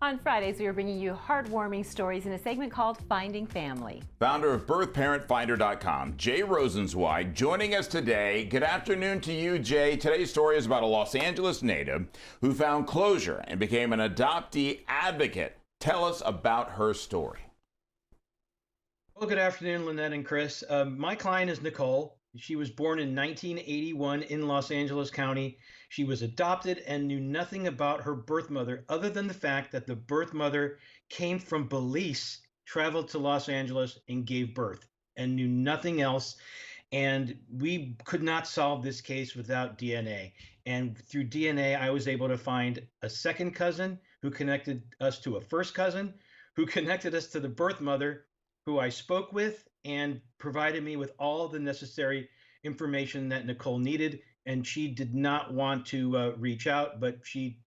On Fridays, we are bringing you heartwarming stories in a segment called Finding Family. Founder of BirthParentFinder.com, Jay Rosenzweig, joining us today. Good afternoon to you, Jay. Today's story is about a Los Angeles native who found closure and became an adoptee advocate. Tell us about her story. Well, good afternoon, Lynette and Chris. My client is Nikole. She was born in 1981 in Los Angeles County. She was adopted and knew nothing about her birth mother other than the fact that the birth mother came from Belize, traveled to Los Angeles, and gave birth, and knew nothing else. And we could not solve this case without DNA. And through DNA, I was able to find a second cousin who connected us to a first cousin, who connected us to the birth mother, who I spoke with and provided me with all the necessary information that Nikole needed. And she did not want to reach out, but she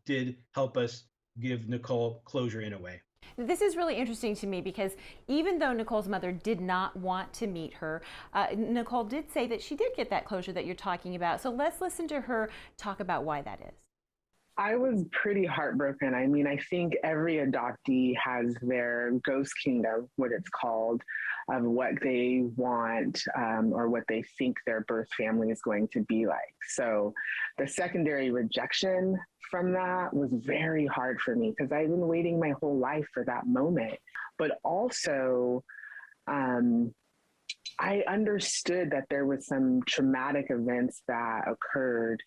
did help us give Nikole closure in a way. This is really interesting to me because even though Nikole's mother did not want to meet her, Nikole did say that she did get that closure that you're talking about. So let's listen to her talk about why that is. I was pretty heartbroken. I mean, I think every adoptee has their ghost kingdom, what it's called, of what they want or what they think their birth family is going to be like. So the secondary rejection from that was very hard for me because I've been waiting my whole life for that moment. But also, I understood that there was some traumatic events that occurred,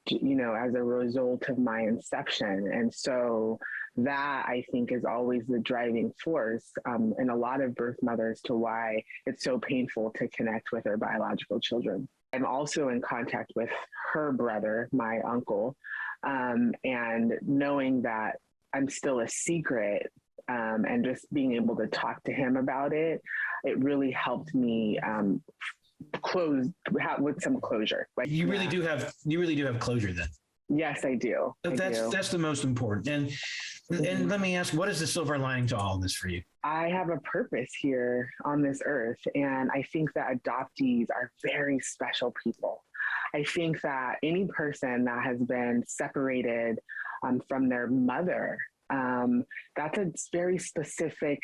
you know, as a result of my inception. And so that, I think, is always the driving force in a lot of birth mothers to why it's so painful to connect with their biological children. I'm also in contact with her brother, my uncle, and knowing that I'm still a secret and just being able to talk to him about it, it really helped me with some closure. Like, You really do have closure then. Yes, I do. That's the most important. And let me ask, what is the silver lining to all of this for you? I have a purpose here on this earth, and I think that adoptees are very special people. I think that any person that has been separated from their mother, that's a very specific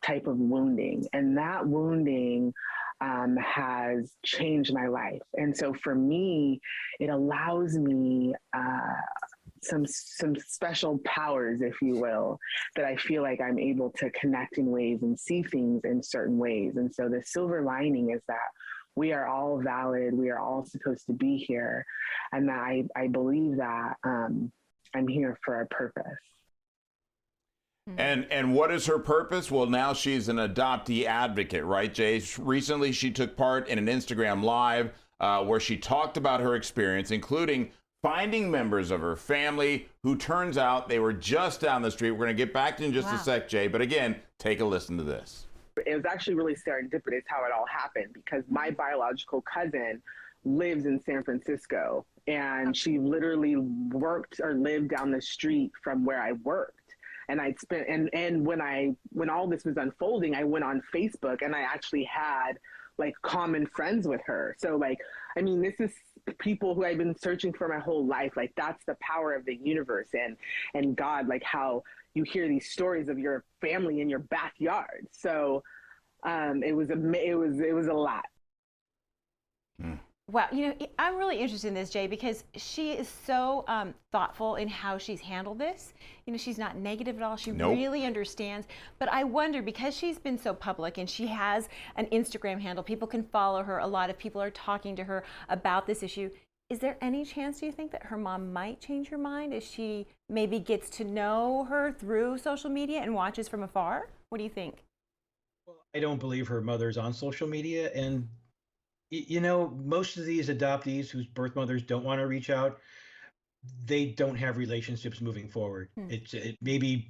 type of wounding, and that wounding has changed my life. And so for me, it allows me some special powers, if you will, that I feel like I'm able to connect in ways and see things in certain ways. And so the silver lining is that we are all valid. We are all supposed to be here. And that I believe that I'm here for a purpose. And what is her purpose? Well, now she's an adoptee advocate, right, Jay? Recently, she took part in an Instagram Live where she talked about her experience, including finding members of her family who turns out they were just down the street. We're going to get back to you in just a sec, Jay. But again, take a listen to this. It was actually really serendipitous how it all happened because my biological cousin lives in San Francisco, and she literally worked or lived down the street from where I worked. And I'd spent, and when all this was unfolding, I went on Facebook and I actually had like common friends with her. So like, I mean, this is people who I've been searching for my whole life. Like that's the power of the universe and God, like how you hear these stories of your family in your backyard. So it was a lot. Wow, you know, I'm really interested in this, Jay, because she is so thoughtful in how she's handled this. You know, she's not negative at all. She really understands. But I wonder, because she's been so public and she has an Instagram handle, people can follow her. A lot of people are talking to her about this issue. Is there any chance, do you think, that her mom might change her mind as she maybe gets to know her through social media and watches from afar? What do you think? Well, I don't believe her mother's on social media. And you know, most of these adoptees whose birth mothers don't want to reach out, they don't have relationships moving forward. It maybe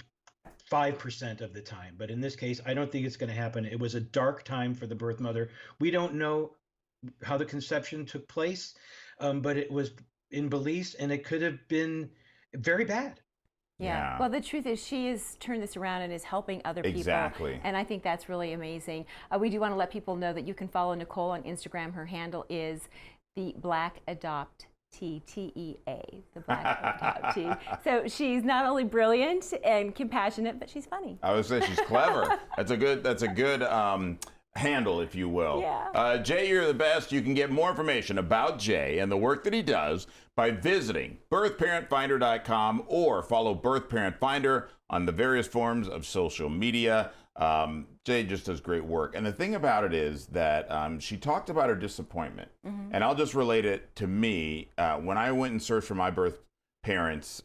5% of the time, but in this case, I don't think it's going to happen. It was a dark time for the birth mother. We don't know how the conception took place, but it was in Belize, and it could have been very bad. Yeah. Well, the truth is she has turned this around and is helping other people. Exactly. And I think that's really amazing. We do want to let people know that you can follow Nikole on Instagram. Her handle is the Black Adopt T-E-A, the black adoptee. So she's not only brilliant and compassionate, but she's funny. I would say she's clever. That's a good handle, if you will. Yeah. Jay, you're the best. You can get more information about Jay and the work that he does by visiting birthparentfinder.com or follow Birth Parent Finder on the various forms of social media. Jay just does great work. And the thing about it is that she talked about her disappointment. And I'll just relate it to me. When I went and searched for my birth parents,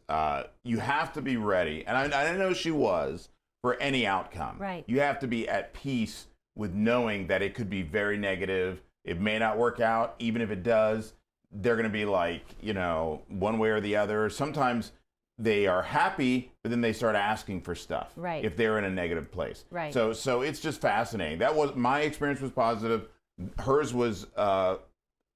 you have to be ready. And I know she was for any outcome. Right. You have to be at peace with knowing that it could be very negative. It may not work out. Even if it does, they're going to be like, you know, one way or the other. Sometimes they are happy, but then they start asking for stuff. Right. If they're in a negative place. Right. So it's just fascinating. That was my experience was positive. Hers was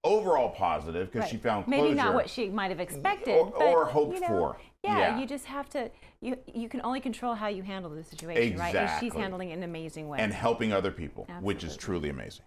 overall positive because she found closure. Maybe not what she might have expected or but, hoped you know, for. Yeah, you just have to. You can only control how you handle the situation, right? And she's Exactly. handling it in an amazing way. And helping other people, which is Absolutely. truly amazing.